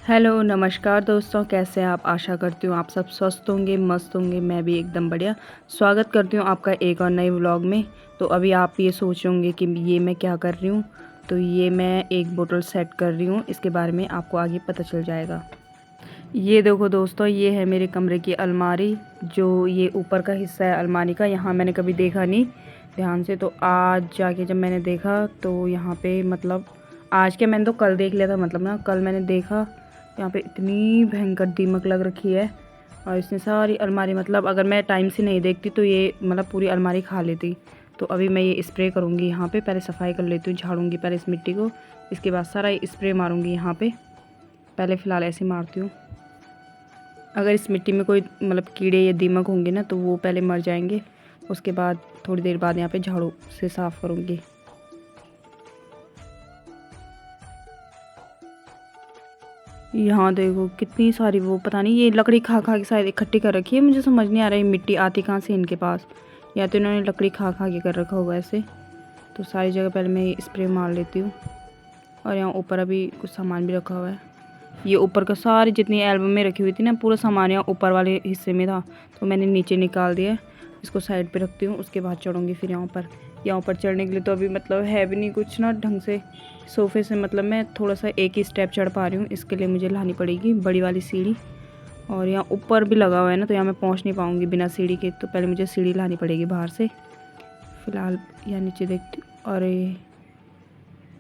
Hello नमस्कार दोस्तों, कैसे हैं आप। आशा करती हूँ आप सब स्वस्थ होंगे, मस्त होंगे। मैं भी एकदम बढ़िया। स्वागत करती हूँ आपका एक और नए व्लॉग में। तो अभी आप ये सोच रहे होंगे कि ये मैं क्या कर रही हूँ। तो ये मैं एक बोतल सेट कर रही हूँ, इसके बारे में आपको आगे पता चल जाएगा। ये देखो दोस्तों, ये है मेरे कमरे की अलमारी। जो ये ऊपर का हिस्सा है अलमारी का, यहाँ मैंने कभी देखा नहीं ध्यान से। तो आज जाके जब मैंने देखा तो यहाँ पे मतलब आज के मैंने तो कल देख लिया था, मतलब ना कल मैंने देखा यहाँ पे इतनी भयंकर दीमक लग रखी है। और इसने सारी अलमारी, मतलब अगर मैं टाइम से नहीं देखती तो ये मतलब पूरी अलमारी खा लेती। तो अभी मैं ये स्प्रे करूँगी यहाँ पे। पहले सफाई कर लेती हूँ, झाड़ूंगी पहले इस मिट्टी को, इसके बाद सारा स्प्रे मारूंगी यहाँ पे। पहले फ़िलहाल ऐसे मारती हूँ। अगर इस मिट्टी में कोई मतलब कीड़े या दीमक होंगे ना तो वो पहले मर जाएंगे। उसके बाद थोड़ी देर बाद यहाँ पे झाड़ू से साफ़ करूँगी। यहाँ देखो कितनी सारी, वो पता नहीं ये लकड़ी खा खा के शायद इकट्ठी कर रखी है। मुझे समझ नहीं आ रहा है मिट्टी आती कहाँ से इनके पास। या तो इन्होंने लकड़ी खा खा के कर रखा होगा ऐसे। तो सारी जगह पहले मैं स्प्रे मार लेती हूँ। और यहाँ ऊपर अभी कुछ सामान भी रखा हुआ है। ये ऊपर का सारी जितनी एल्बम में रखी हुई थी ना, पूरा सामान यहाँ ऊपर वाले हिस्से में था। तो मैंने नीचे निकाल दिया। इसको साइड पे रखती हूँ, उसके बाद चढ़ूँगी फिर यहाँ पर। यहाँ ऊपर चढ़ने के लिए तो अभी मतलब है भी नहीं कुछ ना ढंग से। सोफ़े से मतलब मैं थोड़ा सा एक ही स्टेप चढ़ पा रही हूँ। इसके लिए मुझे लानी पड़ेगी बड़ी वाली सीढ़ी। और यहाँ ऊपर भी लगा हुआ है ना, तो यहाँ मैं पहुँच नहीं पाऊँगी बिना सीढ़ी के। तो पहले मुझे सीढ़ी लानी पड़ेगी बाहर से। फ़िलहाल यहाँ नीचे देखती हूँ। और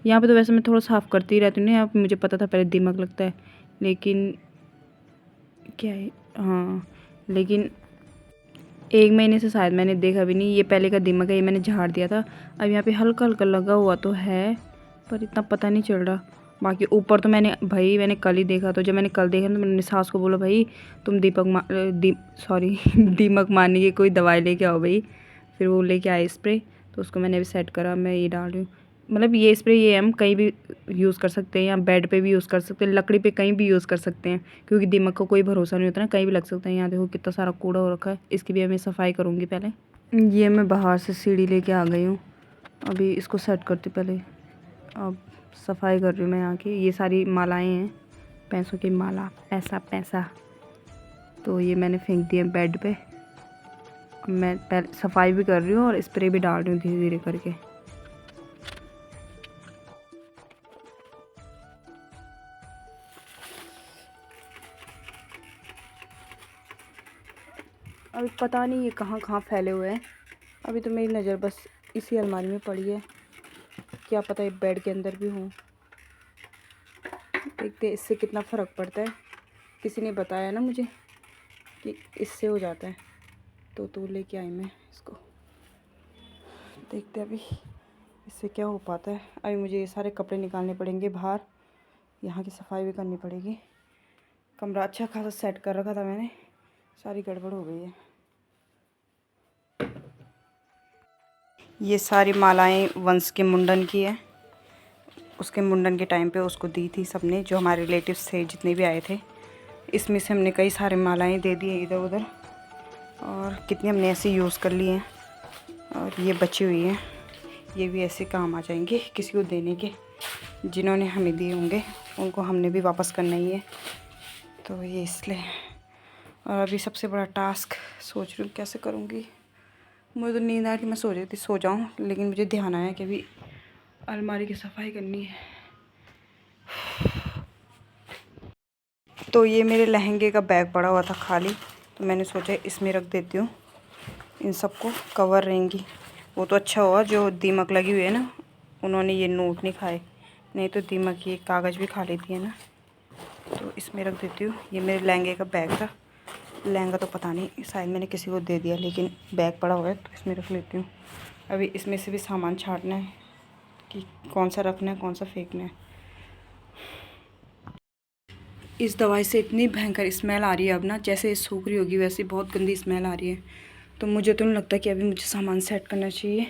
यहाँ पे तो वैसे मैं थोड़ा साफ़ करती ही रहती हूँ ना। यहाँ पे मुझे पता था पहले दीमक लगता है, लेकिन क्या है, हाँ, लेकिन 1 महीने से शायद मैंने देखा भी नहीं। ये पहले का दीमक है, ये मैंने झाड़ दिया था। अब यहाँ पे हल्का हल्का लगा हुआ तो है, पर इतना पता नहीं चल रहा। बाकी ऊपर तो मैंने कल ही देखा। तो जब मैंने कल देखा तो मैंने सास को बोला, भाई तुम सॉरी दीमक मारने की कोई दवाई लेके आओ भाई। फिर वो लेके आए स्प्रे। तो उसको मैंने भी सेट करा। मैं ये डाल रही हूँ। मतलब ये स्प्रे ये हम कहीं भी यूज़ कर सकते हैं, या बेड पे भी यूज़ कर सकते हैं, लकड़ी पे कहीं भी यूज़ कर सकते हैं। क्योंकि दीमक का कोई भरोसा नहीं होता ना, कहीं भी लग सकता है। यहाँ देखो कितना सारा कूड़ा हो रखा है। इसकी भी मैं सफाई करूँगी पहले। ये मैं बाहर से सीढ़ी लेके आ गई हूँ। अभी इसको सेट करती पहले। अब सफाई कर रही हूँ मैं यहाँ की। ये सारी मालाएँ हैं, पैसों की माला, पैसा पैसा। तो ये मैंने फेंक दिया बेड पे। अब मैं पहले सफाई भी कर रही हूँ और स्प्रे भी डाल रही हूँ धीरे धीरे करके। अभी पता नहीं ये कहाँ कहाँ फैले हुए हैं। अभी तो मेरी नज़र बस इसी अलमारी में पड़ी है। क्या पता ये बेड के अंदर भी हूँ। देखते हैं इससे कितना फ़र्क पड़ता है। किसी ने बताया ना मुझे कि इससे हो जाता है। तो लेके आई मैं इसको। देखते अभी इससे क्या हो पाता है। अभी मुझे ये सारे कपड़े निकालने पड़ेंगे बाहर। यहाँ की सफाई भी करनी पड़ेगी। कमरा अच्छा खासा सेट कर रखा था मैंने, सारी गड़बड़ हो गई है। ये सारी मालाएं वंश के मुंडन की है। उसके मुंडन के टाइम पे उसको दी थी सबने, जो हमारे रिलेटिव्स थे जितने भी आए थे। इसमें से हमने कई सारे मालाएं दे दी इधर उधर, और कितनी हमने ऐसे यूज़ कर ली हैं। और ये बची हुई हैं, ये भी ऐसे काम आ जाएंगे किसी को देने के। जिन्होंने हमें दिए होंगे उनको हमने भी वापस करना ही है। तो ये इसलिए। और अभी सबसे बड़ा टास्क सोच रही हूँ कैसे करूँगी। मुझे तो नींद आ कि मैं सो रही थी, सो जाऊँ, लेकिन मुझे ध्यान आया कि अभी अलमारी की सफाई करनी है। तो ये मेरे लहंगे का बैग पड़ा हुआ था खाली, तो मैंने सोचा इसमें रख देती हूँ। इन सबको कवर रहेंगी। वो तो अच्छा हुआ जो दीमक लगी हुई है ना, उन्होंने ये नोट नहीं खाए, नहीं तो दीमक ये कागज़ भी खा लेती है ना। तो इसमें रख देती हूँ। ये मेरे लहंगे का बैग था। लहंगा तो पता नहीं, शायद मैंने किसी को दे दिया, लेकिन बैग पड़ा हुआ है तो इसमें रख लेती हूँ। अभी इसमें से भी सामान छांटना है कि कौन सा रखना है, कौन सा फेंकना है। इस दवाई से इतनी भयंकर स्मेल आ रही है अब ना, जैसे सूख रही होगी वैसे बहुत गंदी स्मेल आ रही है। तो मुझे तो नहीं लगता कि अभी मुझे सामान सेट करना चाहिए।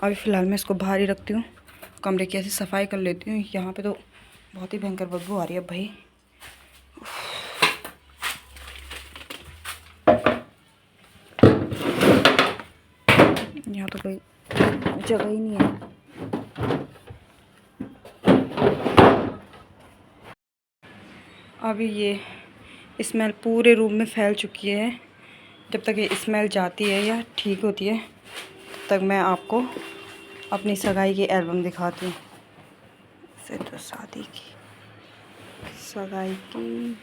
अभी फ़िलहाल मैं इसको बाहर ही रखती हूँ। कमरे की ऐसे सफाई कर लेती हूँ। यहाँ पे तो बहुत ही भयंकर बदबू आ रही है भाई। यहाँ तो कोई जगह ही नहीं है। अभी ये स्मेल पूरे रूम में फैल चुकी है। जब तक ये स्मेल जाती है या ठीक होती है तब तक मैं आपको अपनी सगाई की एल्बम दिखाती हूँ। इसे तो शादी की, सगाई की,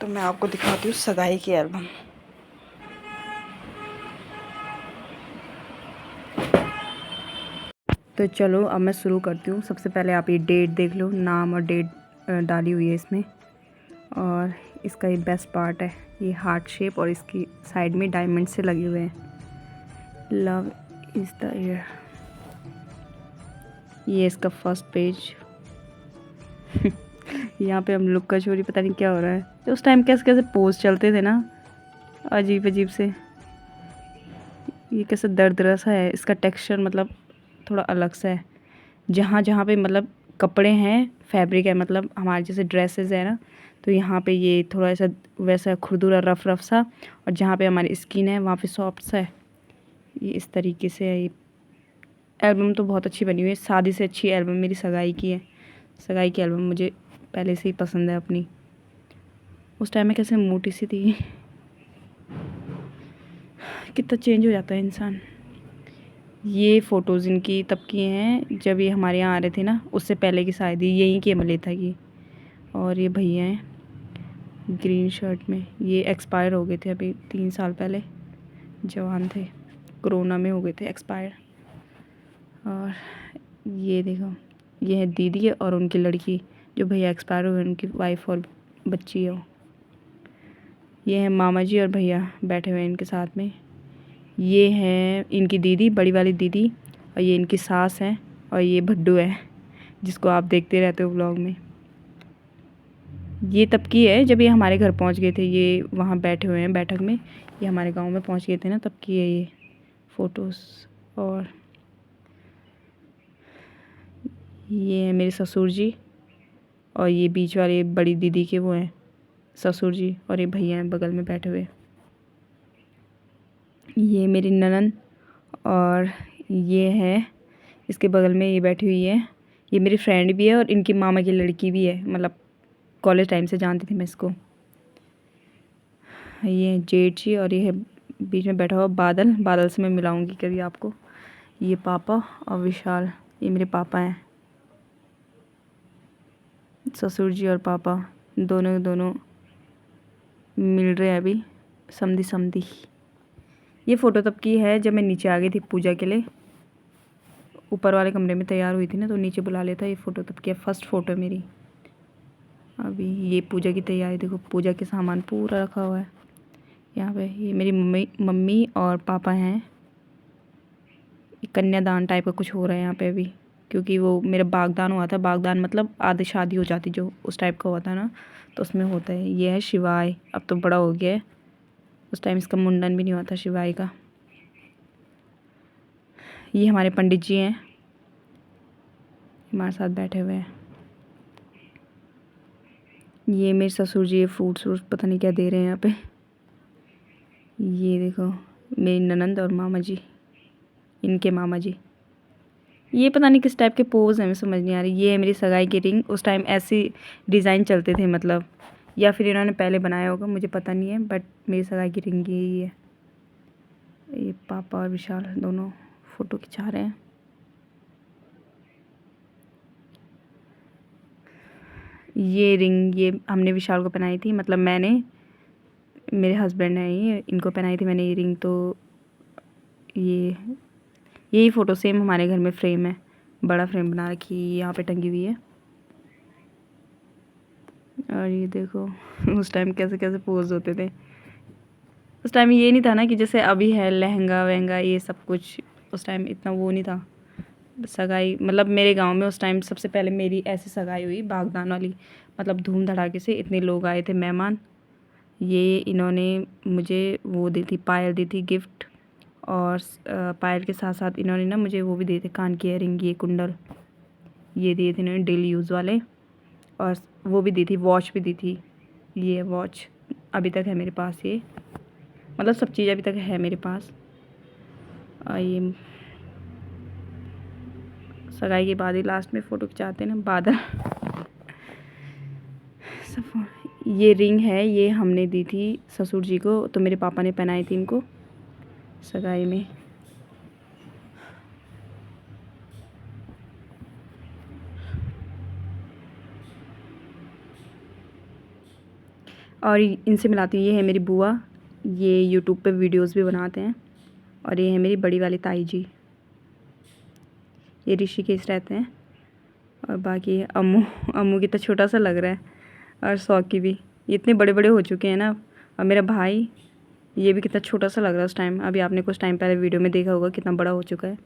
तो मैं आपको दिखाती हूँ सगाई की एल्बम। तो चलो अब मैं शुरू करती हूँ। सबसे पहले आप ये डेट देख लो, नाम और डेट डाली हुई है इसमें। और इसका ये बेस्ट पार्ट है, ये हार्ट शेप और इसकी साइड में डायमंड से लगे हुए हैं। लव इज़ द ईयर, ये इसका फर्स्ट पेज। यहाँ पे हम लोग का चोरी पता नहीं क्या हो रहा है। तो उस टाइम कैसे कैसे पोज चलते थे ना, अजीब अजीब से। ये कैसे दर्द सा है, इसका टेक्सचर मतलब थोड़ा अलग सा है। जहाँ जहाँ पे मतलब कपड़े हैं, फैब्रिक है, मतलब हमारे जैसे ड्रेसेस है ना, तो यहाँ पे ये थोड़ा सा वैसा खुरदुरा रफ रफ सा, और जहाँ पे हमारी स्किन है वहाँ पे सॉफ्ट सा है। ये इस तरीके से है। ये एल्बम तो बहुत अच्छी बनी हुई है, शादी से अच्छी एल्बम मेरी सगाई की है। सगाई की एल्बम मुझे पहले से ही पसंद है अपनी। उस टाइम में कैसे मोटी सी थी, कितना चेंज हो जाता है इंसान। ये फ़ोटोज़ इनकी तब की हैं जब ये हमारे यहाँ आ रहे थे ना, उससे पहले की शादी यहीं की मलेथा की। और ये भैया हैं ग्रीन शर्ट में, ये एक्सपायर हो गए थे अभी 3 साल पहले, जवान थे, कोरोना में हो गए थे एक्सपायर। और ये देखो, ये है दीदी और उनकी लड़की, जो भैया एक्सपायर हुए उनकी वाइफ और बच्ची है। ये है मामा जी और भैया बैठे हुए हैं इनके साथ में। ये है इनकी दीदी, बड़ी वाली दीदी, और ये इनकी सास है, और ये भड्डू है जिसको आप देखते रहते हो व्लॉग में। ये तब की है जब ये हमारे घर पहुंच गए थे, ये वहाँ बैठे हुए हैं बैठक में, ये हमारे गांव में पहुंच गए थे ना, तब की है ये फ़ोटोज़। और ये है मेरे ससुर जी, और ये बीच वाले बड़ी दीदी के वो हैं ससुर जी, और ये भैया हैं बगल में बैठे हुए। ये मेरी ननद, और ये है इसके बगल में ये बैठी हुई है, ये मेरी फ्रेंड भी है और इनकी मामा की लड़की भी है, मतलब कॉलेज टाइम से जानती थी मैं इसको। ये है जेठ जी, और ये है बीच में बैठा हुआ बादल। बादल से मैं मिलाऊंगी कभी आपको। ये पापा और विशाल, ये मेरे पापा हैं। ससुर जी और पापा दोनों दोनों मिल रहे हैं अभी, समधी समधी। ये फ़ोटो तब की है जब मैं नीचे आ गई थी पूजा के लिए, ऊपर वाले कमरे में तैयार हुई थी ना, तो नीचे बुला लेता। ये फ़ोटो तब की है, फर्स्ट फ़ोटो मेरी। अभी ये पूजा की तैयारी देखो, पूजा के सामान पूरा रखा हुआ है यहाँ पे। ये मेरी मम्मी और पापा हैं। कन्यादान टाइप का कुछ हो रहा है यहाँ पे अभी, क्योंकि वो मेरा बागदान हुआ था। बागदान मतलब आधी शादी हो जाती जो, उस टाइप का हुआ था ना, तो उसमें होता है। ये है शिवाय, अब तो बड़ा हो गया है, उस टाइम इसका मुंडन भी नहीं हुआ था शिवाय का। ये हमारे पंडित जी हैं, हमारे साथ बैठे हुए हैं। ये मेरे ससुर जी, ये फ्रूट्स पता नहीं क्या दे रहे हैं यहाँ पे। ये देखो मेरी ननंद और मामा जी, इनके मामा जी। ये पता नहीं किस टाइप के पोज हैं, मैं समझ नहीं आ रही। ये है मेरी सगाई की रिंग, उस टाइम ऐसे डिज़ाइन चलते थे मतलब, या फिर इन्होंने पहले बनाया होगा, मुझे पता नहीं है, बट मेरी सगाई की रिंग यही है। ये पापा और विशाल दोनों फ़ोटो खिंचा रहे हैं। ये रिंग ये हमने विशाल को पहनाई थी, मतलब मैंने, मेरे हस्बैंड ने ये इनको पहनाई थी मैंने ये रिंग। तो ये यही फ़ोटो सेम हमारे घर में फ्रेम है, बड़ा फ्रेम बना रखी है, यहाँ पे टंगी हुई है। और ये देखो उस टाइम कैसे कैसे पोज होते थे। उस टाइम ये नहीं था ना कि जैसे अभी है लहंगा वहंगा ये सब कुछ, उस टाइम इतना वो नहीं था। सगाई मतलब मेरे गांव में उस टाइम सबसे पहले मेरी ऐसी सगाई हुई बागदान वाली, मतलब धूम धड़ाके से, इतने लोग आए थे मेहमान। ये इन्होंने मुझे वो दी थी, पायल दी थी गिफ्ट, और पायल के साथ साथ इन्होंने ना मुझे वो भी दिए थे, कान की इयररिंग, ये कुंडल ये दिए थे इन्होंने डेली यूज़ वाले, और वो भी दी थी, वॉच भी दी थी। ये वॉच अभी तक है मेरे पास, ये मतलब सब चीज़ अभी तक है मेरे पास। और ये सगाई के बाद ही लास्ट में फ़ोटो खिंचाते हैं ना, बादल। ये रिंग है, ये हमने दी थी ससुर जी को, तो मेरे पापा ने पहनाई थी इनको सगाई में। और इनसे मिलाती हूँ, ये है मेरी बुआ, ये यूट्यूब पे वीडियोस भी बनाते हैं। और ये है मेरी बड़ी वाली ताई जी, ये ऋषिकेश रहते हैं। और बाकी अम्मू, अम्मू कितना छोटा सा लग रहा है, और सौकी भी, ये इतने बड़े बड़े हो चुके हैं ना। और मेरा भाई, ये भी कितना छोटा सा लग रहा है उस टाइम। अभी आपने कुछ टाइम पहले वीडियो में देखा होगा कितना बड़ा हो चुका है,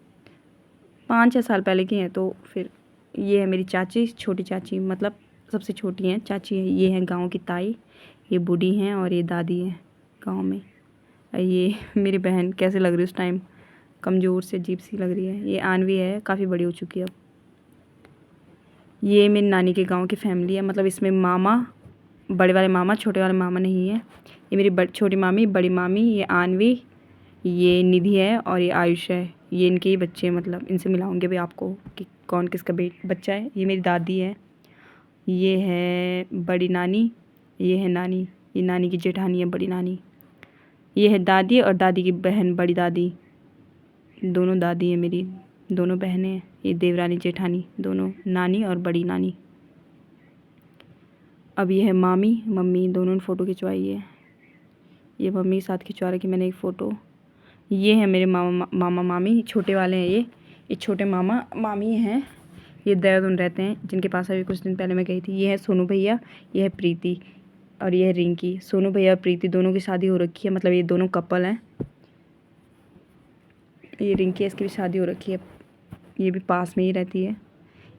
5-6 साल पहले की हैं। तो फिर ये है मेरी चाची, छोटी चाची, मतलब सबसे छोटी हैं चाची है। ये है गाँव की ताई, ये बूढ़ी हैं, और ये दादी है गाँव में। ये मेरी बहन कैसे लग रही है उस टाइम, कमज़ोर से अजीब सी लग रही है। ये आनवी है, काफ़ी बड़ी हो चुकी है अब। ये मेरी नानी के गांव की फैमिली है, मतलब इसमें मामा, बड़े वाले मामा, छोटे वाले मामा नहीं है। ये मेरी छोटी मामी, बड़ी मामी, ये आनवी, ये निधि है, और ये आयुष है। ये इनके ही बच्चे हैं, मतलब इनसे मिलाऊंगे भी आपको कि कौन किसका बच्चा है। ये मेरी दादी है, ये है बड़ी नानी, ये है नानी, ये नानी की जेठानी है बड़ी नानी। ये है दादी और दादी की बहन बड़ी दादी, दोनों दादी है मेरी, दोनों बहनें हैं। ये देवरानी जेठानी, दोनों नानी और बड़ी नानी। अब ये है मामी, मम्मी, दोनों ने फ़ोटो खिंचवाई है। ये मम्मी के साथ खिंचवा रखी मैंने एक फ़ोटो। ये है मेरे मामा मामी, छोटे वाले हैं ये छोटे मामा मामी हैं। ये देहरादून रहते हैं, जिनके पास अभी कुछ दिन पहले मैं गई थी। ये है सोनू भैया, ये है प्रीति, और ये है रिंकी। सोनू भैया और प्रीति दोनों की शादी हो रखी है, मतलब ये दोनों कपल हैं। ये रिंकी है, इसकी भी शादी हो रखी है, ये भी पास में ही रहती है।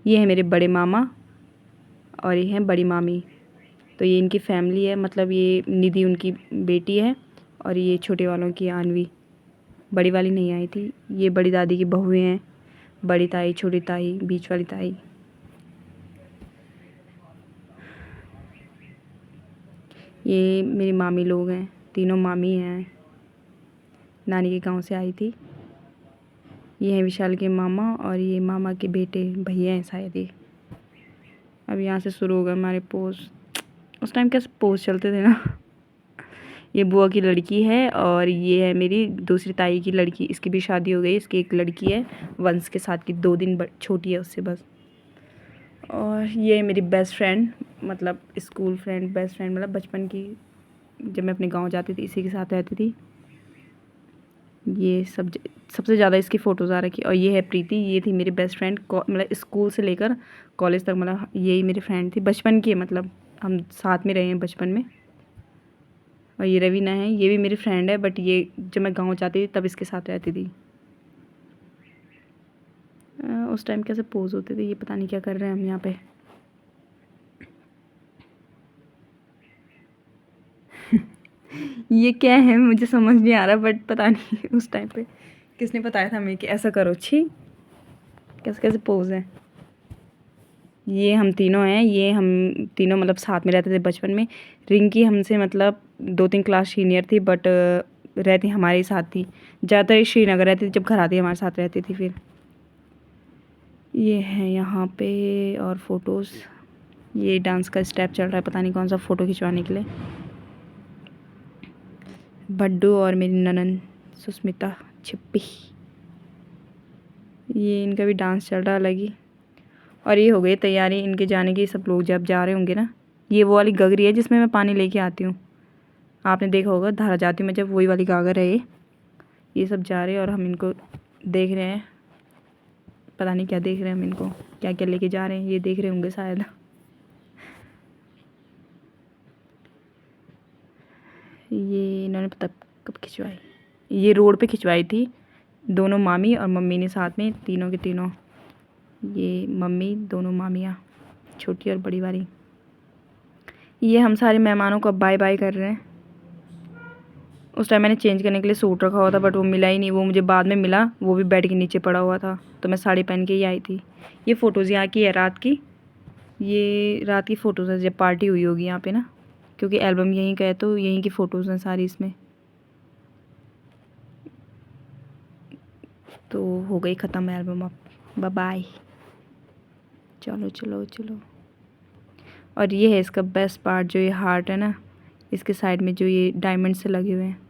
ये है मेरे बड़े मामा, और ये है बड़ी मामी। तो ये इनकी फैमिली है, मतलब ये निधि उनकी बेटी है, और ये छोटे वालों की आनवी, बड़ी वाली नहीं आई थी। ये बड़ी दादी की बहुएं हैं, बड़ी ताई, छोटी ताई, बीच वाली ताई। ये मेरी मामी लोग हैं, तीनों मामी हैं, नानी के गांव से आई थी। ये है विशाल के मामा, और ये मामा के बेटे भैया हैं शायद ये। अब यहाँ से शुरू हो गए हमारे पोज। उस टाइम कैसे पोज चलते थे ना। ये बुआ की लड़की है, और ये है मेरी दूसरी ताई की लड़की, इसकी भी शादी हो गई। इसकी एक लड़की है वंश के साथ की, 2 दिन छोटी है उससे बस। और ये मेरी बेस्ट फ्रेंड, मतलब स्कूल फ्रेंड, बेस्ट फ्रेंड, मतलब बचपन की, जब मैं अपने गांव जाती थी इसी के साथ रहती थी। ये सबसे ज़्यादा इसकी फ़ोटोज़ आ रखी। और ये है प्रीति, ये थी मेरी बेस्ट फ्रेंड, मतलब स्कूल से लेकर कॉलेज तक, मतलब यही मेरी फ्रेंड थी बचपन की, मतलब हम साथ में रहे हैं बचपन में। और ये रवीना है, ये भी मेरी फ्रेंड है, बट ये जब मैं गांव जाती थी तब इसके साथ रहती थी। उस टाइम कैसे पोज होते थे, ये पता नहीं क्या कर रहे हैं हम यहाँ पे। ये क्या है मुझे समझ नहीं आ रहा, बट पता नहीं उस टाइम पे किसने बताया था हमें कि ऐसा करो। छी, कैसे कैसे पोज है। ये हम तीनों हैं, ये हम तीनों मतलब साथ में रहते थे बचपन में। रिंकी हमसे मतलब 2-3 क्लास सीनियर थी, बट रहती हमारे साथ थी ज़्यादातर। श्रीनगर रहती थी, जब घर आती हमारे साथ रहती थी। फिर ये है यहाँ पे और फ़ोटोज़। ये डांस का स्टेप चल रहा है, पता नहीं कौन सा, फ़ोटो खिंचवाने के लिए। बड्डू और मेरी ननन सुस्मिता छिप्पी, ये इनका भी डांस चल रहा है अलग ही। और ये हो गई तैयारी इनके जाने की, सब लोग जब जा रहे होंगे ना। ये वो वाली गगरी है जिसमें मैं पानी लेके आती हूँ, आपने देखा होगा, धारा जाती हूँ मैं जब, वही वाली गागर है ये सब जा रहे हैं और हम इनको देख रहे हैं। पता नहीं क्या देख रहे हैं हम इनको, क्या क्या लेके जा रहे हैं, ये देख रहे होंगे शायद। ये इन्होंने पता कब खिंचवाई, ये रोड पे खिंचवाई थी, दोनों मामी और मम्मी ने साथ में, तीनों के तीनों। ये मम्मी, दोनों मामियाँ, छोटी और बड़ी वाली। ये हम सारे मेहमानों को अब बाय बाय कर रहे हैं। उस टाइम मैंने चेंज करने के लिए सूट रखा हुआ था, बट वो मिला ही नहीं। वो मुझे बाद में मिला, वो भी बेड के नीचे पड़ा हुआ था, तो मैं साड़ी पहन के ही आई थी। ये फ़ोटोज़ यहाँ की है रात की, ये रात की फ़ोटोज़ है जब पार्टी हुई होगी यहाँ पे ना, क्योंकि एल्बम यहीं का है तो, यहीं की फ़ोटोज़ हैं सारी इसमें। तो हो गई ख़त्म एल्बम। अब बाय बाय। चलो चलो चलो। और ये है इसका बेस्ट पार्ट, जो ये हार्ट है ना, इसके साइड में जो ये डायमंड से लगे हुए हैं।